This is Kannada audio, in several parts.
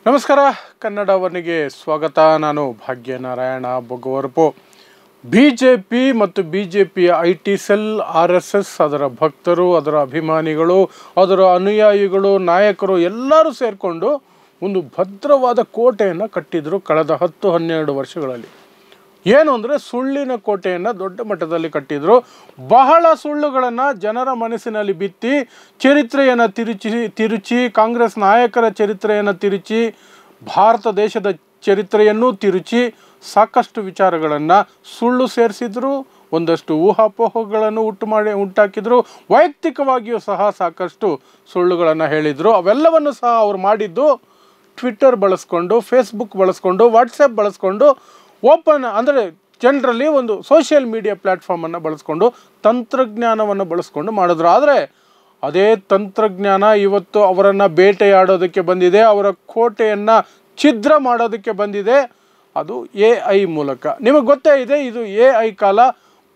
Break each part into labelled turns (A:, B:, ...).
A: ನಮಸ್ಕಾರ ಕನ್ನಡ ಒನ್ಗೆ ಸ್ವಾಗತ. ನಾನು ಭಾಗ್ಯನಾರಾಯಣ ಬೊಗವರಪು. ಬಿಜೆಪಿ ಮತ್ತು ಬಿಜೆಪಿಯ ಐಟಿ ಸೆಲ್, RSS, ಅದರ ಭಕ್ತರು, ಅದರ ಅಭಿಮಾನಿಗಳು, ಅದರ ಅನುಯಾಯಿಗಳು, ನಾಯಕರು ಎಲ್ಲರೂ ಸೇರಿಕೊಂಡು ಒಂದು ಭದ್ರವಾದ ಕೋಟೆಯನ್ನು ಕಟ್ಟಿದ್ರು ಕಳೆದ 10-12 ವರ್ಷಗಳಲ್ಲಿ. ಏನು ಅಂದರೆ ಸುಳ್ಳಿನ ಕೋಟೆಯನ್ನು ದೊಡ್ಡ ಮಟ್ಟದಲ್ಲಿ ಕಟ್ಟಿದ್ರು. ಬಹಳ ಸುಳ್ಳುಗಳನ್ನು ಜನರ ಮನಸ್ಸಿನಲ್ಲಿ ಬಿತ್ತಿ ಚರಿತ್ರೆಯನ್ನು ತಿರುಚಿ ಕಾಂಗ್ರೆಸ್ ನಾಯಕರ ಚರಿತ್ರೆಯನ್ನು ತಿರುಚಿ ಭಾರತ ದೇಶದ ಚರಿತ್ರೆಯನ್ನು ತಿರುಚಿ ಸಾಕಷ್ಟು ವಿಚಾರಗಳನ್ನು ಸುಳ್ಳು ಸೇರಿಸಿದ್ರು. ಒಂದಷ್ಟು ಊಹಾಪೋಹಗಳನ್ನು ಉಂಟಾಕಿದ್ರು. ವೈಯಕ್ತಿಕವಾಗಿಯೂ ಸಹ ಸಾಕಷ್ಟು ಸುಳ್ಳುಗಳನ್ನು ಹೇಳಿದರು. ಅವೆಲ್ಲವನ್ನು ಸಹ ಅವರು ಮಾಡಿದ್ದು ಟ್ವಿಟ್ಟರ್ ಬಳಸ್ಕೊಂಡು, ಫೇಸ್ಬುಕ್ ಬಳಸ್ಕೊಂಡು, ವಾಟ್ಸಪ್ ಬಳಸ್ಕೊಂಡು, ಓಪನ್ ಅಂದರೆ ಜನರಲ್ಲಿ ಒಂದು ಸೋಷಿಯಲ್ ಮೀಡಿಯಾ ಪ್ಲ್ಯಾಟ್ಫಾರ್ಮನ್ನು ಬಳಸ್ಕೊಂಡು, ತಂತ್ರಜ್ಞಾನವನ್ನು ಬಳಸ್ಕೊಂಡು ಮಾಡಿದ್ರು. ಆದರೆ ಅದೇ ತಂತ್ರಜ್ಞಾನ ಇವತ್ತು ಅವರನ್ನು ಬೇಟೆಯಾಡೋದಕ್ಕೆ ಬಂದಿದೆ, ಅವರ ಕೋಟೆಯನ್ನು ಛಿದ್ರ ಮಾಡೋದಕ್ಕೆ ಬಂದಿದೆ. ಅದು AI ಮೂಲಕ. ನಿಮಗೆ ಗೊತ್ತೇ ಇದೆ, ಇದು AI ಕಾಲ.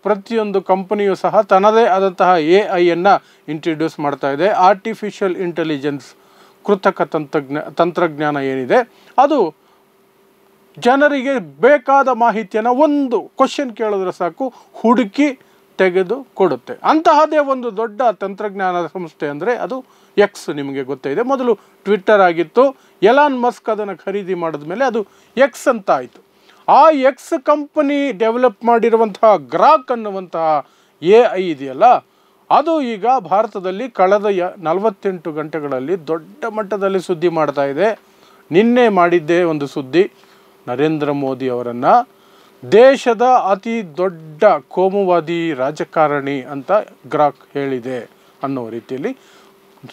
A: ಪ್ರತಿಯೊಂದು ಕಂಪನಿಯೂ ಸಹ ತನ್ನದೇ ಆದಂತಹ AIಯನ್ನು ಇಂಟ್ರಡ್ಯೂಸ್ ಮಾಡ್ತಾ ಇದೆ. ಆರ್ಟಿಫಿಷಿಯಲ್ ಇಂಟೆಲಿಜೆನ್ಸ್, ಕೃತಕ ತಂತ್ರಜ್ಞಾನ ಏನಿದೆ ಅದು ಜನರಿಗೆ ಬೇಕಾದ ಮಾಹಿತಿಯನ್ನು ಒಂದು ಕ್ವಶನ್ ಕೇಳಿದ್ರೆ ಸಾಕು ಹುಡುಕಿ ತೆಗೆದು ಕೊಡುತ್ತೆ. ಅಂತಹದೇ ಒಂದು ದೊಡ್ಡ ತಂತ್ರಜ್ಞಾನದ ಸಂಸ್ಥೆ ಅಂದರೆ ಅದು X. ನಿಮಗೆ ಗೊತ್ತಿದೆ, ಮೊದಲು ಟ್ವಿಟ್ಟರ್ ಆಗಿತ್ತು. ಎಲಾನ್ ಮಸ್ಕ್ ಅದನ್ನು ಖರೀದಿ ಮಾಡಿದ ಮೇಲೆ ಅದು X ಅಂತ ಆಯಿತು. ಆ X ಕಂಪನಿ ಡೆವಲಪ್ ಮಾಡಿರುವಂತಹ ಗ್ರಾಕ್ ಅನ್ನುವಂತಹ AI ಇದೆಯಲ್ಲ, ಅದು ಈಗ ಭಾರತದಲ್ಲಿ ಕಳೆದ 48 ಗಂಟೆಗಳಲ್ಲಿ ದೊಡ್ಡ ಮಟ್ಟದಲ್ಲಿ ಸುದ್ದಿ ಮಾಡ್ತಾ ಇದೆ. ನಿನ್ನೆ ಮಾಡಿದ್ದೇ ಒಂದು ಸುದ್ದಿ, ನರೇಂದ್ರ ಮೋದಿ ಅವರನ್ನು ದೇಶದ ಅತಿ ದೊಡ್ಡ ಕೋಮುವಾದಿ ರಾಜಕಾರಣಿ ಅಂತ ಗ್ರಾಕ್ ಹೇಳಿದೆ ಅನ್ನೋ ರೀತಿಯಲ್ಲಿ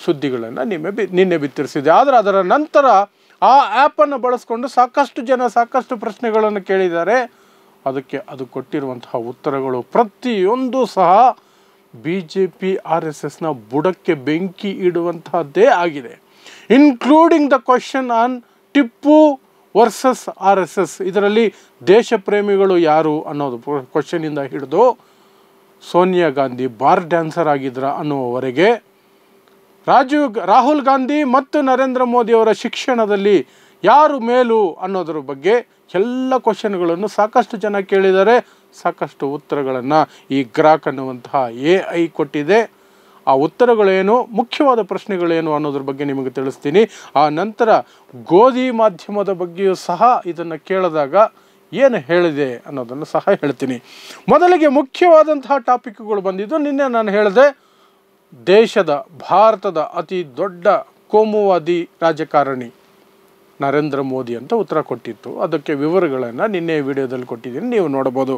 A: ಸುದ್ದಿಗಳನ್ನು ನಿನ್ನೆ ಬಿತ್ತರಿಸಿದೆ. ಆದರೆ ಅದರ ನಂತರ ಆ ಆ್ಯಪನ್ನು ಬಳಸ್ಕೊಂಡು ಸಾಕಷ್ಟು ಜನ ಸಾಕಷ್ಟು ಪ್ರಶ್ನೆಗಳನ್ನು ಕೇಳಿದ್ದಾರೆ. ಅದಕ್ಕೆ ಅದು ಕೊಟ್ಟಿರುವಂತಹ ಉತ್ತರಗಳು ಪ್ರತಿಯೊಂದು ಸಹ BJP RSSನ ಬುಡಕ್ಕೆ ಬೆಂಕಿ ಇಡುವಂತಹದ್ದೇ ಆಗಿದೆ. Including the question on Tipu versus RSS. ಇದರಲ್ಲಿ ದೇಶ ಪ್ರೇಮಿಗಳು ಯಾರು ಅನ್ನೋದು ಕ್ವಶನಿಂದ ಹಿಡಿದು ಸೋನಿಯಾ ಗಾಂಧಿ ಬಾರ್ ಡ್ಯಾನ್ಸರ್ ಆಗಿದ್ರ ಅನ್ನುವವರೆಗೆ, ರಾಹುಲ್ ಗಾಂಧಿ ಮತ್ತು ನರೇಂದ್ರ ಮೋದಿಯವರ ಶಿಕ್ಷಣದಲ್ಲಿ ಯಾರು ಮೇಲು ಅನ್ನೋದ್ರ ಬಗ್ಗೆ ಎಲ್ಲ ಕ್ವಶನ್ಗಳನ್ನು ಸಾಕಷ್ಟು ಜನ ಕೇಳಿದ್ದಾರೆ. ಸಾಕಷ್ಟು ಉತ್ತರಗಳನ್ನು ಈ ಗ್ರಾಕ್ ಅನ್ನುವಂತಹ AI ಕೊಟ್ಟಿದೆ. ಆ ಉತ್ತರಗಳೇನು, ಮುಖ್ಯವಾದ ಪ್ರಶ್ನೆಗಳೇನು ಅನ್ನೋದ್ರ ಬಗ್ಗೆ ನಿಮಗೆ ತಿಳಿಸ್ತೀನಿ. ಆ ನಂತರ ಗೋಧಿ ಮಾಧ್ಯಮದ ಬಗ್ಗೆಯೂ ಸಹ ಇದನ್ನು ಕೇಳಿದಾಗ ಏನು ಹೇಳಿದೆ ಅನ್ನೋದನ್ನು ಸಹ ಹೇಳ್ತೀನಿ. ಮೊದಲಿಗೆ ಮುಖ್ಯವಾದಂತಹ ಟಾಪಿಕ್ಗಳು ಬಂದಿದ್ದು, ನಿನ್ನೆ ನಾನು ಹೇಳಿದೆ ಭಾರತದ ಅತಿ ದೊಡ್ಡ ಕೋಮುವಾದಿ ರಾಜಕಾರಣಿ ನರೇಂದ್ರ ಮೋದಿ ಅಂತ ಉತ್ತರ ಕೊಟ್ಟಿತ್ತು. ಅದಕ್ಕೆ ವಿವರಗಳನ್ನು ನಿನ್ನೆ ವಿಡಿಯೋದಲ್ಲಿ ಕೊಟ್ಟಿದ್ದೀನಿ, ನೀವು ನೋಡ್ಬೋದು.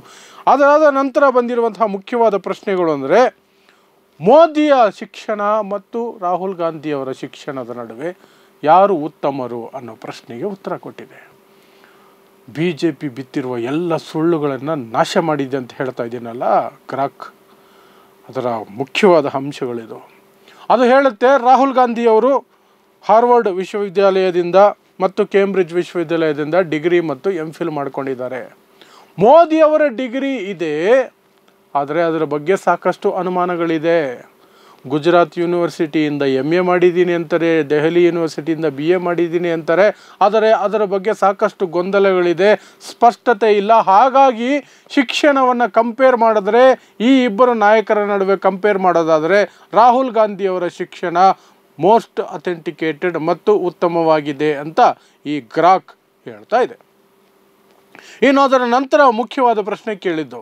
A: ಅದಾದ ನಂತರ ಬಂದಿರುವಂತಹ ಮುಖ್ಯವಾದ ಪ್ರಶ್ನೆಗಳು ಅಂದರೆ, ಮೋದಿಯ ಶಿಕ್ಷಣ ಮತ್ತು ರಾಹುಲ್ ಗಾಂಧಿಯವರ ಶಿಕ್ಷಣದ ನಡುವೆ ಯಾರು ಉತ್ತಮರು ಅನ್ನೋ ಪ್ರಶ್ನೆಗೆ ಉತ್ತರ ಕೊಟ್ಟಿದೆ. BJP ಬಿತ್ತಿರುವ ಎಲ್ಲ ಸುಳ್ಳುಗಳನ್ನು ನಾಶ ಮಾಡಿದೆ ಅಂತ ಹೇಳ್ತಾ ಇದ್ದೀನಲ್ಲ ಗ್ರಾಕ್, ಅದರ ಮುಖ್ಯವಾದ ಅಂಶಗಳಿದು. ಅದು ಹೇಳುತ್ತೆ, ರಾಹುಲ್ ಗಾಂಧಿಯವರು ಹಾರ್ವರ್ಡ್ ವಿಶ್ವವಿದ್ಯಾಲಯದಿಂದ ಮತ್ತು ಕೇಂಬ್ರಿಡ್ಜ್ ವಿಶ್ವವಿದ್ಯಾಲಯದಿಂದ ಡಿಗ್ರಿ ಮತ್ತು MPhil ಮಾಡ್ಕೊಂಡಿದ್ದಾರೆ. ಮೋದಿಯವರ ಡಿಗ್ರಿ ಇದೆ, ಆದರೆ ಅದರ ಬಗ್ಗೆ ಸಾಕಷ್ಟು ಅನುಮಾನಗಳಿದೆ. ಗುಜರಾತ್ ಯೂನಿವರ್ಸಿಟಿಯಿಂದ MA ಮಾಡಿದ್ದೀನಿ ಅಂತಾರೆ, ದೆಹಲಿ ಯೂನಿವರ್ಸಿಟಿಯಿಂದ BA ಮಾಡಿದ್ದೀನಿ ಅಂತಾರೆ. ಆದರೆ ಅದರ ಬಗ್ಗೆ ಸಾಕಷ್ಟು ಗೊಂದಲಗಳಿದೆ, ಸ್ಪಷ್ಟತೆ ಇಲ್ಲ. ಹಾಗಾಗಿ ಶಿಕ್ಷಣವನ್ನು ಕಂಪೇರ್ ಮಾಡಿದ್ರೆ, ಈ ಇಬ್ಬರು ನಾಯಕರ ನಡುವೆ ಕಂಪೇರ್ ಮಾಡೋದಾದರೆ ರಾಹುಲ್ ಗಾಂಧಿಯವರ ಶಿಕ್ಷಣ ಮೋಸ್ಟ್ ಅಥೆಂಟಿಕೇಟೆಡ್ ಮತ್ತು ಉತ್ತಮವಾಗಿದೆ ಅಂತ ಈ ಗ್ರಾಕ್ ಹೇಳ್ತಾ ಇದೆ. ಇನ್ನು ಅದರ ನಂತರ ಮುಖ್ಯವಾದ ಪ್ರಶ್ನೆ ಕೇಳಿದ್ದು,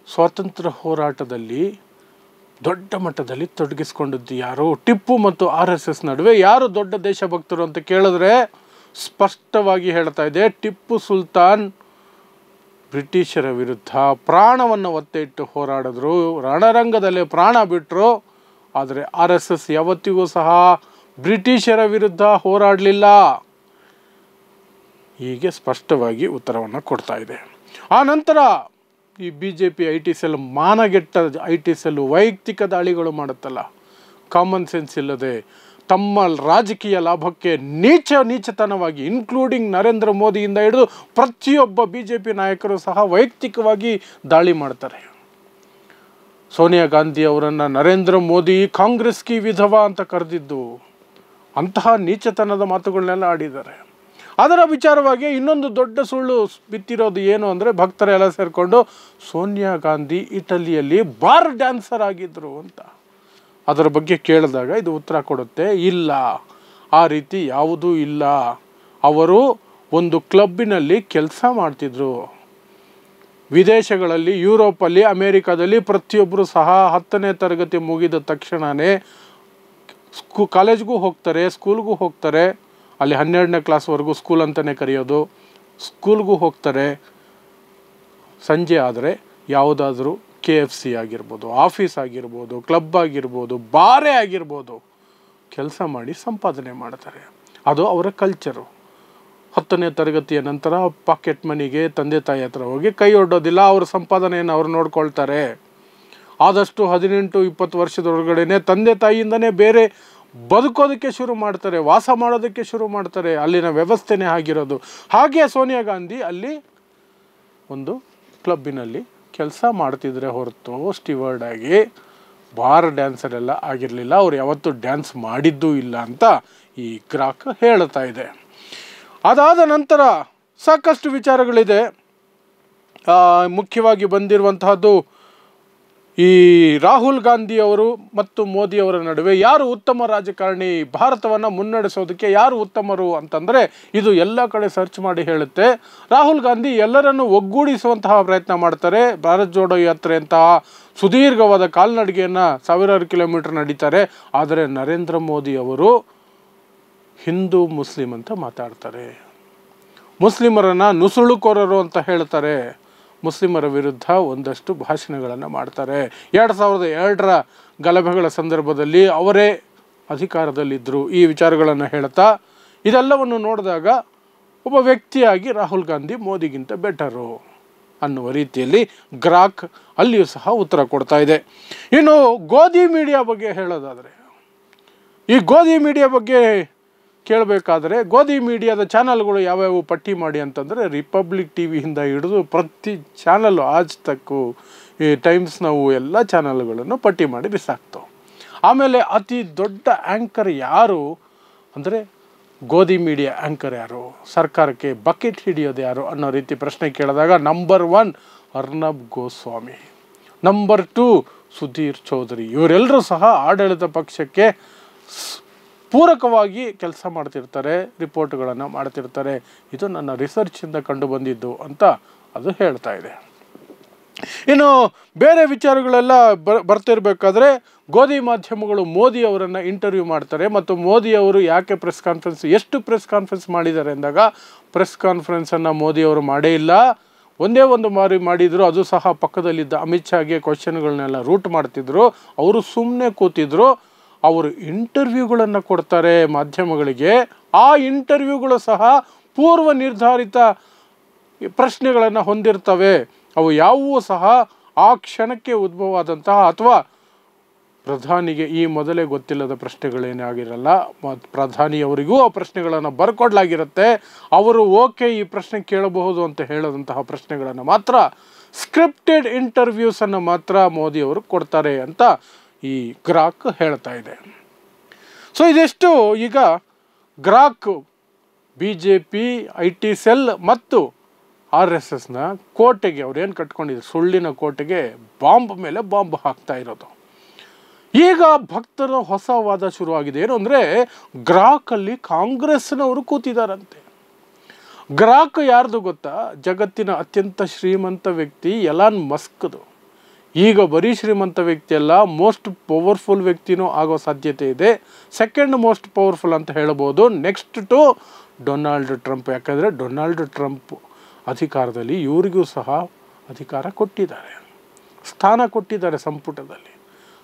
A: ಸ್ವಾತಂತ್ರ್ಯ ಹೋರಾಟದಲ್ಲಿ ದೊಡ್ಡ ಮಟ್ಟದಲ್ಲಿ ತೊಡಗಿಸ್ಕೊಂಡಿದ್ದು ಯಾರು, ಟಿಪ್ಪು ಮತ್ತು RSS ನಡುವೆ ಯಾರು ದೊಡ್ಡ ದೇಶಭಕ್ತರು ಅಂತ ಕೇಳಿದ್ರೆ ಸ್ಪಷ್ಟವಾಗಿ ಹೇಳ್ತಾ ಇದೆ, ಟಿಪ್ಪು ಸುಲ್ತಾನ್ ಬ್ರಿಟಿಷರ ವಿರುದ್ಧ ಪ್ರಾಣವನ್ನು ಒತ್ತೆ ಇಟ್ಟು ಹೋರಾಡಿದ್ರು, ರಣರಂಗದಲ್ಲಿ ಪ್ರಾಣ ಬಿಟ್ಟರು. ಆದರೆ RSS ಯಾವತ್ತಿಗೂ ಸಹ ಬ್ರಿಟಿಷರ ವಿರುದ್ಧ ಹೋರಾಡಲಿಲ್ಲ. ಹೀಗೆ ಸ್ಪಷ್ಟವಾಗಿ ಉತ್ತರವನ್ನು ಕೊಡ್ತಾ ಇದೆ. ಆ ನಂತರ ಈ BJP IT ಸೆಲ್, ಮಾನಗೆಟ್ಟ IT ಸೆಲ್ ವೈಯಕ್ತಿಕ ದಾಳಿಗಳು ಮಾಡುತ್ತಲ್ಲ, ಕಾಮನ್ ಸೆನ್ಸ್ ಇಲ್ಲದೆ ತಮ್ಮ ರಾಜಕೀಯ ಲಾಭಕ್ಕೆ ನೀಚತನವಾಗಿ, ಇನ್ಕ್ಲೂಡಿಂಗ್ ನರೇಂದ್ರ ಮೋದಿಯಿಂದ ಹಿಡಿದು ಪ್ರತಿಯೊಬ್ಬ BJP ನಾಯಕರು ಸಹ ವೈಯಕ್ತಿಕವಾಗಿ ದಾಳಿ ಮಾಡ್ತಾರೆ. ಸೋನಿಯಾ ಗಾಂಧಿ ಅವರನ್ನು ನರೇಂದ್ರ ಮೋದಿ ಕಾಂಗ್ರೆಸ್ ಕಿ ವಿಧವಾ ಅಂತ ಕರೆದಿದ್ದು, ಅಂತಹ ನೀಚತನದ ಮಾತುಗಳನ್ನೆಲ್ಲ ಆಡಿದ್ದಾರೆ. ಅದರ ವಿಚಾರವಾಗಿ ಇನ್ನೊಂದು ದೊಡ್ಡ ಸುಳ್ಳು ಬಿತ್ತಿರೋದು ಏನು ಅಂದರೆ, ಭಕ್ತರೆಲ್ಲ ಸೇರಿಕೊಂಡು ಸೋನಿಯಾ ಗಾಂಧಿ ಇಟಲಿಯಲ್ಲಿ ಬಾರ್ ಡ್ಯಾನ್ಸರ್ ಆಗಿದ್ದರು ಅಂತ. ಅದರ ಬಗ್ಗೆ ಕೇಳಿದಾಗ ಇದು ಉತ್ತರ ಕೊಡುತ್ತೆ, ಇಲ್ಲ, ಆ ರೀತಿ ಯಾವುದೂ ಇಲ್ಲ. ಅವರು ಒಂದು ಕ್ಲಬ್ಬಿನಲ್ಲಿ ಕೆಲಸ ಮಾಡ್ತಿದ್ರು. ವಿದೇಶಗಳಲ್ಲಿ, ಯುರೋಪಲ್ಲಿ, ಅಮೇರಿಕಾದಲ್ಲಿ ಪ್ರತಿಯೊಬ್ಬರು ಸಹ 10ನೇ ತರಗತಿ ಮುಗಿದ ತಕ್ಷಣವೇ ಕಾಲೇಜ್ಗೂ ಹೋಗ್ತಾರೆ, ಸ್ಕೂಲ್ಗೂ ಹೋಗ್ತಾರೆ. ಅಲ್ಲಿ 12ನೇ ಕ್ಲಾಸ್ವರೆಗೂ ಸ್ಕೂಲ್ ಅಂತಲೇ ಕರೆಯೋದು. ಸ್ಕೂಲ್ಗೂ ಹೋಗ್ತಾರೆ. ಸಂಜೆ ಆದರೆ ಯಾವುದಾದ್ರೂ KFC ಆಗಿರ್ಬೋದು, ಆಫೀಸ್ ಆಗಿರ್ಬೋದು, ಕ್ಲಬ್ ಆಗಿರ್ಬೋದು, ಬಾರೇ ಆಗಿರ್ಬೋದು, ಕೆಲಸ ಮಾಡಿ ಸಂಪಾದನೆ ಮಾಡ್ತಾರೆ. ಅದು ಅವರ ಕಲ್ಚರು. 10ನೇ ತರಗತಿಯ ನಂತರ ಪಾಕೆಟ್ ಮನಿಗೆ ತಂದೆ ತಾಯಿ ಹತ್ರ ಹೋಗಿ ಕೈ ಒಡ್ಡೋದಿಲ್ಲ. ಅವ್ರ ಸಂಪಾದನೆಯನ್ನು ಅವ್ರು ನೋಡ್ಕೊಳ್ತಾರೆ. ಆದಷ್ಟು 18-20 ವರ್ಷದೊಳಗಡೆ ತಂದೆ ತಾಯಿಯಿಂದನೇ ಬೇರೆ ಬದುಕೋದಕ್ಕೆ ಶುರು ಮಾಡ್ತಾರೆ, ವಾಸ ಮಾಡೋದಕ್ಕೆ ಶುರು ಮಾಡ್ತಾರೆ. ಅಲ್ಲಿನ ವ್ಯವಸ್ಥೆನೇ ಆಗಿರೋದು. ಹಾಗೆ ಸೋನಿಯಾ ಗಾಂಧಿ ಅಲ್ಲಿ ಒಂದು ಕ್ಲಬ್ಬಿನಲ್ಲಿ ಕೆಲಸ ಮಾಡ್ತಿದ್ರೆ ಹೊರತು ಸ್ಟಿವರ್ಡ್ ಆಗಿ ಬಾರ್ ಡ್ಯಾನ್ಸರ್ ಎಲ್ಲ ಆಗಿರಲಿಲ್ಲ. ಅವ್ರು ಯಾವತ್ತೂ ಡ್ಯಾನ್ಸ್ ಮಾಡಿದ್ದೂ ಇಲ್ಲ ಅಂತ ಈ ಗ್ರಾಹಕ ಹೇಳ್ತಾ ಇದೆ. ಅದಾದ ನಂತರ ಸಾಕಷ್ಟು ವಿಚಾರಗಳಿದೆ. ಮುಖ್ಯವಾಗಿ ಬಂದಿರುವಂತಹದ್ದು ಈ ರಾಹುಲ್ ಗಾಂಧಿ ಅವರು ಮತ್ತು ಮೋದಿ ಅವರ ನಡುವೆ ಯಾರು ಉತ್ತಮ ರಾಜಕಾರಣಿ, ಭಾರತವನ್ನು ಮುನ್ನಡೆಸೋದಕ್ಕೆ ಯಾರು ಉತ್ತಮರು ಅಂತಂದರೆ, ಇದು ಎಲ್ಲ ಕಡೆ ಸರ್ಚ್ ಮಾಡಿ ಹೇಳುತ್ತೆ. ರಾಹುಲ್ ಗಾಂಧಿ ಎಲ್ಲರನ್ನು ಒಗ್ಗೂಡಿಸುವಂತಹ ಪ್ರಯತ್ನ ಮಾಡ್ತಾರೆ. ಭಾರತ್ ಜೋಡೋ ಯಾತ್ರೆ ಅಂತಹ ಸುದೀರ್ಘವಾದ ಕಾಲ್ನಡಿಗೆಯನ್ನು 1000 ಕಿಲೋಮೀಟರ್ ನಡೀತಾರೆ. ಆದರೆ ನರೇಂದ್ರ ಮೋದಿ ಅವರು ಹಿಂದೂ ಮುಸ್ಲಿಂ ಅಂತ ಮಾತಾಡ್ತಾರೆ. ಮುಸ್ಲಿಮರನ್ನು ನುಸುಳುಕೋರರು ಅಂತ ಹೇಳ್ತಾರೆ. ಮುಸ್ಲಿಮರ ವಿರುದ್ಧ ಒಂದಷ್ಟು ಭಾಷಣಗಳನ್ನು ಮಾಡ್ತಾರೆ. 2002ರ ಗಲಭೆಗಳ ಸಂದರ್ಭದಲ್ಲಿ ಅವರೇ ಅಧಿಕಾರದಲ್ಲಿದ್ದರು. ಈ ವಿಚಾರಗಳನ್ನು ಹೇಳ್ತಾ ಇದೆಲ್ಲವನ್ನು ನೋಡಿದಾಗ ಒಬ್ಬ ವ್ಯಕ್ತಿಯಾಗಿ ರಾಹುಲ್ ಗಾಂಧಿ ಮೋದಿಗಿಂತ ಬೆಟರು ಅನ್ನುವ ರೀತಿಯಲ್ಲಿ ಗ್ರಾಹಕ್ ಅಲ್ಲಿಯೂ ಸಹ ಉತ್ತರ ಕೊಡ್ತಾ ಇದೆ. ಇನ್ನು ಗೋಧಿ ಮೀಡಿಯಾ ಬಗ್ಗೆ ಹೇಳೋದಾದರೆ, ಈ ಗೋಧಿ ಮೀಡಿಯಾ ಬಗ್ಗೆ ಕೇಳಬೇಕಾದ್ರೆ ಗೋಧಿ ಮೀಡಿಯಾದ ಚಾನಲ್ಗಳು ಯಾವ್ಯಾವು ಪಟ್ಟಿ ಮಾಡಿ ಅಂತಂದರೆ, ರಿಪಬ್ಲಿಕ್ ಟಿವಿಯಿಂದ ಹಿಡಿದು ಪ್ರತಿ ಚಾನಲ್ಲು, ಆಜ್ ತಕ್ಕು, ಈ ಟೈಮ್ಸ್ ನಾವು ಎಲ್ಲ ಚಾನಲ್ಗಳನ್ನು ಪಟ್ಟಿ ಮಾಡಿ ಬಿಸಾಕ್ತವೆ. ಆಮೇಲೆ ಅತಿ ದೊಡ್ಡ ಆ್ಯಂಕರ್ ಯಾರು ಅಂದರೆ, ಗೋಧಿ ಮೀಡಿಯಾ ಆ್ಯಂಕರ್ ಯಾರು, ಸರ್ಕಾರಕ್ಕೆ ಬಕೆಟ್ ಹಿಡಿಯೋದು ಯಾರು ಅನ್ನೋ ರೀತಿ ಪ್ರಶ್ನೆ ಕೇಳಿದಾಗ ನಂಬರ್ 1 ಅರ್ನಬ್ ಗೋಸ್ವಾಮಿ, ನಂಬರ್ 2 ಸುಧೀರ್ ಚೌಧರಿ. ಇವರೆಲ್ಲರೂ ಸಹ ಆಡಳಿತ ಪಕ್ಷಕ್ಕೆ ಪೂರಕವಾಗಿ ಕೆಲಸ ಮಾಡ್ತಿರ್ತಾರೆ, ರಿಪೋರ್ಟ್ಗಳನ್ನು ಮಾಡ್ತಿರ್ತಾರೆ. ಇದು ನನ್ನ ರಿಸರ್ಚಿಂದ ಕಂಡು ಬಂದಿದ್ದು ಅಂತ ಅದು ಹೇಳ್ತಾ ಇದೆ. ಇನ್ನು ಬೇರೆ ವಿಚಾರಗಳೆಲ್ಲ ಬರ್ತಿರ್ಬೇಕಾದ್ರೆ ಗೋಧಿ ಮಾಧ್ಯಮಗಳು ಮೋದಿ ಅವರನ್ನು ಇಂಟರ್ವ್ಯೂ ಮಾಡ್ತಾರೆ. ಮತ್ತು ಮೋದಿ ಅವರು ಯಾಕೆ ಎಷ್ಟು ಪ್ರೆಸ್ ಕಾನ್ಫರೆನ್ಸ್ ಮಾಡಿದ್ದಾರೆ ಅಂದಾಗ, ಪ್ರೆಸ್ ಕಾನ್ಫರೆನ್ಸನ್ನು ಮೋದಿ ಅವರು ಮಾಡೇ ಇಲ್ಲ. ಒಂದೇ ಒಂದು ಬಾರಿ ಮಾಡಿದರು. ಅದು ಸಹ ಪಕ್ಕದಲ್ಲಿದ್ದ ಅಮಿತ್ ಶಾಗೆ ಕ್ವಶನ್ಗಳನ್ನೆಲ್ಲ ರೂಟ್ ಮಾಡ್ತಿದ್ರು. ಅವರು ಸುಮ್ಮನೆ ಕೂತಿದ್ರು. ಅವರು ಇಂಟರ್ವ್ಯೂಗಳನ್ನು ಕೊಡ್ತಾರೆ ಮಾಧ್ಯಮಗಳಿಗೆ. ಆ ಇಂಟರ್ವ್ಯೂಗಳು ಸಹ ಪೂರ್ವ ನಿರ್ಧಾರಿತ ಪ್ರಶ್ನೆಗಳನ್ನು ಹೊಂದಿರ್ತವೆ. ಅವು ಯಾವುವೂ ಸಹ ಆ ಕ್ಷಣಕ್ಕೆ ಉದ್ಭವವಾದಂತಹ ಅಥವಾ ಪ್ರಧಾನಿಗೆ ಈ ಮೊದಲೇ ಗೊತ್ತಿಲ್ಲದ ಪ್ರಶ್ನೆಗಳೇನೇ ಆಗಿರಲ್ಲ. ಪ್ರಧಾನಿಯವರಿಗೂ ಆ ಪ್ರಶ್ನೆಗಳನ್ನು ಬರ್ಕೊಡ್ಲಾಗಿರುತ್ತೆ. ಅವರು ಓಕೆ ಈ ಪ್ರಶ್ನೆ ಕೇಳಬಹುದು ಅಂತ ಹೇಳದಂತಹ ಪ್ರಶ್ನೆಗಳನ್ನು ಮಾತ್ರ, ಸ್ಕ್ರಿಪ್ಟೆಡ್ ಇಂಟರ್ವ್ಯೂಸನ್ನು ಮಾತ್ರ ಮೋದಿಯವರು ಕೊಡ್ತಾರೆ ಅಂತ ಈ ಗ್ರಾಹಕ್ ಹೇಳ್ತಾ ಇದೆ. ಸೊ ಇದೆಷ್ಟು ಈಗ ಗ್ರಾಹಕ್ BJP IT ಸೆಲ್ ಮತ್ತು RSSನ ಕೋಟೆಗೆ ಅವ್ರೇನು ಕಟ್ಕೊಂಡಿದ್ರು, ಸುಳ್ಳಿನ ಕೋಟೆಗೆ ಬಾಂಬ್ ಮೇಲೆ ಬಾಂಬ್ ಹಾಕ್ತಾ ಇರೋದು. ಈಗ ಭಕ್ತರ ಹೊಸ ವಾದ ಶುರುವಾಗಿದೆ. ಏನು ಅಂದರೆ, ಗ್ರಾಹಕಲ್ಲಿ ಕಾಂಗ್ರೆಸ್ನವರು ಕೂತಿದ್ದಾರಂತೆ. ಗ್ರಾಹಕ್ ಯಾರ್ದು ಗೊತ್ತಾ? ಜಗತ್ತಿನ ಅತ್ಯಂತ ಶ್ರೀಮಂತ ವ್ಯಕ್ತಿ ಎಲಾನ್ ಮಸ್ಕ್ದು. ಈಗ ಬರೀ ಶ್ರೀಮಂತ ವ್ಯಕ್ತಿ ಅಲ್ಲ, ಮೋಸ್ಟ್ ಪವರ್ಫುಲ್ ವ್ಯಕ್ತಿನೂ ಆಗೋ ಸಾಧ್ಯತೆ ಇದೆ. ಸೆಕೆಂಡ್ ಮೋಸ್ಟ್ ಪವರ್ಫುಲ್ ಅಂತ ಹೇಳ್ಬೋದು, ನೆಕ್ಸ್ಟ್ ಟು ಡೊನಾಲ್ಡ್ ಟ್ರಂಪ್. ಯಾಕಂದರೆ ಡೊನಾಲ್ಡ್ ಟ್ರಂಪ್ ಅಧಿಕಾರದಲ್ಲಿ ಇವರಿಗೂ ಸಹ ಅಧಿಕಾರ ಕೊಟ್ಟಿದ್ದಾರೆ, ಸ್ಥಾನ ಕೊಟ್ಟಿದ್ದಾರೆ ಸಂಪುಟದಲ್ಲಿ.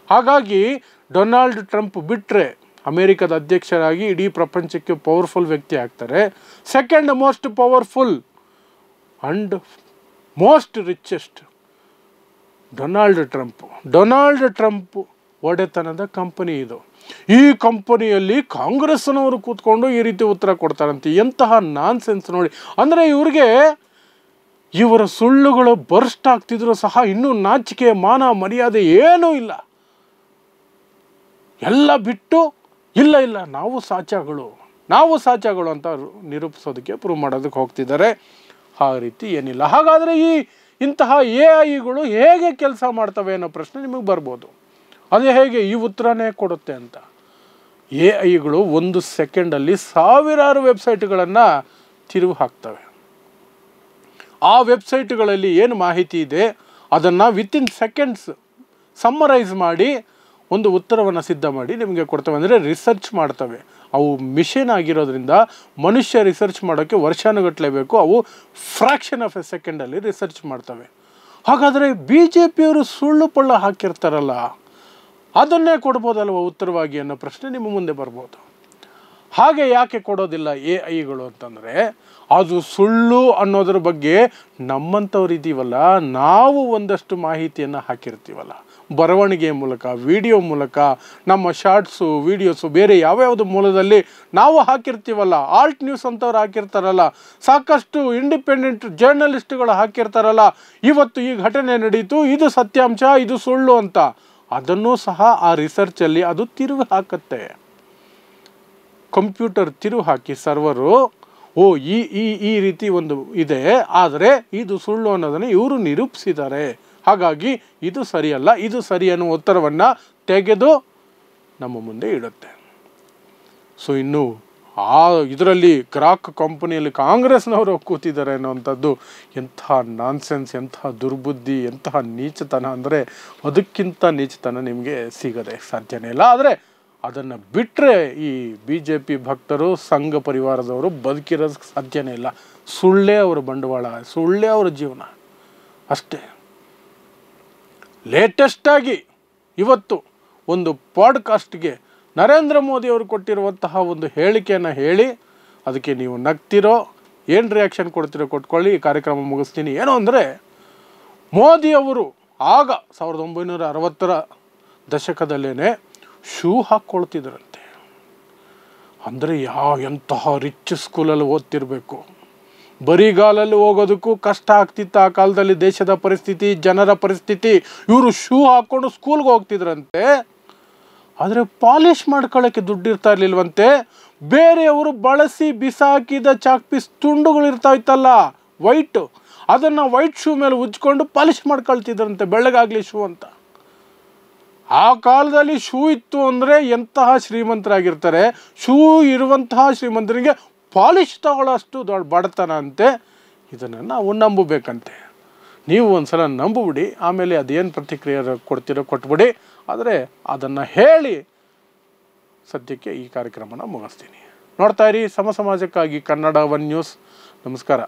A: ಹಾಗಾಗಿ ಡೊನಾಲ್ಡ್ ಟ್ರಂಪ್ ಬಿಟ್ಟರೆ ಅಮೇರಿಕದ ಅಧ್ಯಕ್ಷರಾಗಿ ಇಡೀ ಪ್ರಪಂಚಕ್ಕೆ ಪವರ್ಫುಲ್ ವ್ಯಕ್ತಿ ಆಗ್ತಾರೆ. Second most powerful and most richest Donald Trump ಒಡೆತನದ ಕಂಪನಿ ಇದು. ಈ ಕಂಪನಿಯಲ್ಲಿ ಕಾಂಗ್ರೆಸ್ನವರು ಕೂತ್ಕೊಂಡು ಈ ರೀತಿ ಉತ್ತರ ಕೊಡ್ತಾರಂತೆ. ಎಂತಹ ನಾನ್ಸೆನ್ಸ್ ನೋಡಿ. ಅಂದರೆ ಇವ್ರಿಗೆ ಇವರ ಸುಳ್ಳುಗಳು ಬರ್ಸ್ಟ್ ಆಗ್ತಿದ್ರು ಸಹ ಇನ್ನೂ ನಾಚಿಕೆ, ಮಾನ, ಮರ್ಯಾದೆ ಏನೂ ಇಲ್ಲ. ಎಲ್ಲ ಬಿಟ್ಟು ಇಲ್ಲ ಇಲ್ಲ ನಾವು ಸಾಚಾಗಳು ಅಂತ ನಿರೂಪಿಸೋದಕ್ಕೆ ಪ್ರೂವ್ ಮಾಡೋದಕ್ಕೆ ಹೋಗ್ತಿದ್ದಾರೆ. ಆ ರೀತಿ ಏನಿಲ್ಲ. ಹಾಗಾದರೆ ಇಂತಹ AI ಹೇಗೆ ಕೆಲಸ ಮಾಡ್ತವೆ ಅನ್ನೋ ಪ್ರಶ್ನೆ ನಿಮಗೆ ಬರ್ಬೋದು. ಅದೇ ಹೇಗೆ ಈ ಉತ್ತರನೇ ಕೊಡುತ್ತೆ ಅಂತ. AI 1 ಸೆಕೆಂಡಲ್ಲಿ ಸಾವಿರಾರು ವೆಬ್ಸೈಟ್ಗಳನ್ನು ತಿರುವು ಹಾಕ್ತವೆ. ಆ ವೆಬ್ಸೈಟ್ಗಳಲ್ಲಿ ಏನು ಮಾಹಿತಿ ಇದೆ ಅದನ್ನು ವಿತಿನ್ ಸೆಕೆಂಡ್ಸ್ ಸಮ್ಮರೈಸ್ ಮಾಡಿ ಒಂದು ಉತ್ತರವನ್ನು ಸಿದ್ಧ ಮಾಡಿ ನಿಮಗೆ ಕೊಡ್ತವೆ. ಅಂದರೆ ರಿಸರ್ಚ್ ಮಾಡ್ತವೆ. ಅವು ಮಿಷನ್ ಆಗಿರೋದ್ರಿಂದ ಮನುಷ್ಯ ರಿಸರ್ಚ್ ಮಾಡೋಕ್ಕೆ ವರ್ಷಾನುಗಟ್ಟಲೆ ಬೇಕು. ಅವು ಫ್ರ್ಯಾಕ್ಷನ್ ಆಫ್ ಎ ಸೆಕೆಂಡಲ್ಲಿ ರಿಸರ್ಚ್ ಮಾಡ್ತವೆ. ಹಾಗಾದರೆ BJPಯವರು ಸುಳ್ಳು ಪಳ್ಳ ಹಾಕಿರ್ತಾರಲ್ಲ, ಅದನ್ನೇ ಕೊಡ್ಬೋದಲ್ವ ಉತ್ತರವಾಗಿ ಅನ್ನೋ ಪ್ರಶ್ನೆ ನಿಮ್ಮ ಮುಂದೆ ಬರ್ಬೋದು. ಹಾಗೆ ಯಾಕೆ ಕೊಡೋದಿಲ್ಲ AI ಅಂತಂದರೆ, ಅದು ಸುಳ್ಳು ಅನ್ನೋದ್ರ ಬಗ್ಗೆ ನಮ್ಮಂಥವ್ರು ಇದ್ದೀವಲ್ಲ, ನಾವು ಒಂದಷ್ಟು ಮಾಹಿತಿಯನ್ನು ಹಾಕಿರ್ತೀವಲ್ಲ, ಬರವಣಿಗೆ ಮೂಲಕ, ವಿಡಿಯೋ ಮೂಲಕ, ನಮ್ಮ ಶಾರ್ಟ್ಸು, ವಿಡಿಯೋಸು, ಬೇರೆ ಯಾವ್ಯಾವುದು ಮೂಲದಲ್ಲಿ ನಾವು ಹಾಕಿರ್ತೀವಲ್ಲ, ಆಲ್ಟ್ ನ್ಯೂಸ್ ಅಂತವ್ರು ಹಾಕಿರ್ತಾರಲ್ಲ, ಸಾಕಷ್ಟು ಇಂಡಿಪೆಂಡೆಂಟ್ ಜರ್ನಲಿಸ್ಟ್ಗಳು ಹಾಕಿರ್ತಾರಲ್ಲ, ಇವತ್ತು ಈ ಘಟನೆ ನಡೀತು, ಇದು ಸತ್ಯಾಂಶ, ಇದು ಸುಳ್ಳು ಅಂತ, ಅದನ್ನೂ ಸಹ ಆ ರಿಸರ್ಚಲ್ಲಿ ಅದು ತಿರುವು ಹಾಕತ್ತೆ. ಕಂಪ್ಯೂಟರ್ ತಿರುವು ಹಾಕಿ ಸರ್ವರು ಈ ರೀತಿ ಒಂದು ಇದೆ, ಆದರೆ ಇದು ಸುಳ್ಳು ಅನ್ನೋದನ್ನು ಇವರು ನಿರೂಪಿಸಿದ್ದಾರೆ, ಹಾಗಾಗಿ ಇದು ಸರಿಯಲ್ಲ, ಇದು ಸರಿ ಅನ್ನೋ ಉತ್ತರವನ್ನು ತೆಗೆದು ನಮ್ಮ ಮುಂದೆ ಇಡುತ್ತೆ. ಸೊ ಇನ್ನು ಇದರಲ್ಲಿ ಗ್ರಾಹಕ ಕಂಪನಿಯಲ್ಲಿ ಕಾಂಗ್ರೆಸ್ನವರು ಕೂತಿದ್ದಾರೆ ಅನ್ನೋವಂಥದ್ದು ಎಂಥ ನಾನ್ಸೆನ್ಸ್, ಎಂಥ ದುರ್ಬುದ್ಧಿ, ಎಂತಹ ನೀಚತನ ಅಂದರೆ ಅದಕ್ಕಿಂತ ನೀಚತನ ನಿಮಗೆ ಸಿಗದೆ ಸಾಧ್ಯನೇ ಇಲ್ಲ. ಆದರೆ ಅದನ್ನು ಬಿಟ್ಟರೆ ಈ BJP ಭಕ್ತರು, ಸಂಘ ಪರಿವಾರದವರು ಬದುಕಿರೋದಕ್ಕೆ ಸಾಧ್ಯನೇ ಇಲ್ಲ. ಸುಳ್ಳೇ ಅವರ ಬಂಡವಾಳ, ಸುಳ್ಳೇ ಅವರ ಜೀವನ ಅಷ್ಟೇ. ಲೇಟೆಸ್ಟಾಗಿ ಇವತ್ತು ಒಂದು ಪಾಡ್ಕಾಸ್ಟ್ಗೆ ನರೇಂದ್ರ ಮೋದಿ ಅವರು ಕೊಟ್ಟಿರುವಂತಹ ಒಂದು ಹೇಳಿಕೆಯನ್ನು ಹೇಳಿ, ಅದಕ್ಕೆ ನೀವು ನಗ್ತಿರೋ ಏನು ರಿಯಾಕ್ಷನ್ ಕೊಡ್ತಿರೋ ಕೊಟ್ಕೊಳ್ಳಿ, ಈ ಕಾರ್ಯಕ್ರಮ ಮುಗಿಸ್ತೀನಿ. ಏನು ಅಂದರೆ, ಮೋದಿಯವರು ಆಗ 1960ರ ದಶಕದಲ್ಲೇ ಶೂ ಹಾಕ್ಕೊಳ್ತಿದ್ರಂತೆ. ಅಂದರೆ ಎಂತಹ ರಿಚ್ ಸ್ಕೂಲಲ್ಲಿ ಓದ್ತಿರ್ಬೇಕು, ಬರಿಗಾಲಲ್ಲಿ ಹೋಗೋದಕ್ಕೂ ಕಷ್ಟ ಆಗ್ತಿತ್ತು ಆ ಕಾಲದಲ್ಲಿ. ದೇಶದ ಪರಿಸ್ಥಿತಿ, ಜನರ ಪರಿಸ್ಥಿತಿ, ಇವರು ಶೂ ಹಾಕ್ಕೊಂಡು ಸ್ಕೂಲ್ಗೆ ಹೋಗ್ತಿದ್ರಂತೆ. ಆದರೆ ಪಾಲಿಷ್ ಮಾಡ್ಕೊಳ್ಳೋಕ್ಕೆ ದುಡ್ಡು ಇರ್ತಾ ಇರಲಿಲ್ವಂತೆ. ಬೇರೆಯವರು ಬಳಸಿ ಬಿಸಾಕಿದ ಚಾಕ್ ಪೀಸ್ ತುಂಡುಗಳಿರ್ತಾ ಇತ್ತಲ್ಲ ವೈಟ್, ಅದನ್ನು ವೈಟ್ ಶೂ ಮೇಲೆ ಉಜ್ಕೊಂಡು ಪಾಲಿಷ್ ಮಾಡ್ಕೊಳ್ತಿದ್ರಂತೆ, ಬೆಳ್ಳಗಾಗಲಿ ಶೂ ಅಂತ. ಆ ಕಾಲದಲ್ಲಿ ಶೂ ಇತ್ತು ಅಂದರೆ ಎಂತಹ ಶ್ರೀಮಂತರಾಗಿರ್ತಾರೆ. ಶೂ ಇರುವಂತಹ ಶ್ರೀಮಂತರಿಗೆ ಪಾಲಿಷ್ ತಗೊಳ್ಳೋಷ್ಟು ದೊಡ್ಡ ಬಡತನ ಅಂತೆ. ಇದನ್ನು ನಾವು ನಂಬಬೇಕಂತೆ. ನೀವು ಒಂದ್ಸಲ ನಂಬಿಬಿಡಿ, ಆಮೇಲೆ ಅದೇನು ಪ್ರತಿಕ್ರಿಯೆ ಕೊಡ್ತೀರೋ ಕೊಟ್ಬಿಡಿ. ಆದರೆ ಅದನ್ನು ಹೇಳಿ ಸದ್ಯಕ್ಕೆ ಈ ಕಾರ್ಯಕ್ರಮನ ಮುಗಿಸ್ತೀನಿ. ನೋಡ್ತಾ ಇರಿ ಸಮ ಸಮಾಜಕ್ಕಾಗಿ ಕನ್ನಡ 1 ನ್ಯೂಸ್. ನಮಸ್ಕಾರ.